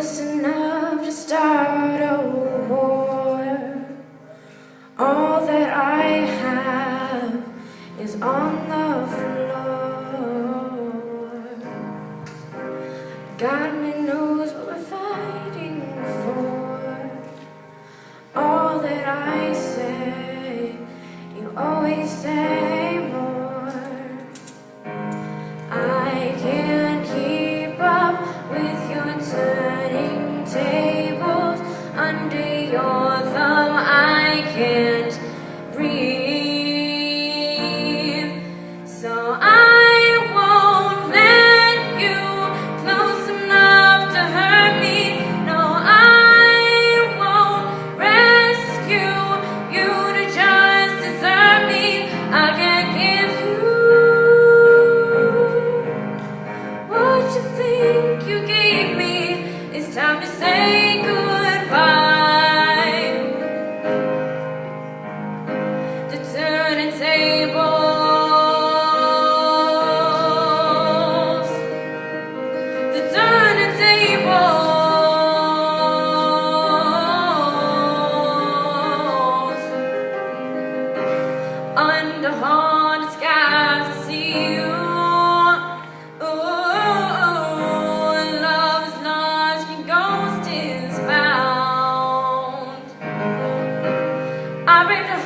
close enough to start a war. All that I have is on the floor. God only knows what we're fighting for. All that I say, you always say more. I can't keep up with your turning tables. Under your thumb I can't breathe. So I won't let you close enough to hurt me. No, I won't rescue you to just desert me. I can't give you what you think you gave me. It's time to say goodbye to turning tables, to turning tables. Under haunted skies I see you. Love is lost, your ghost is found. I break the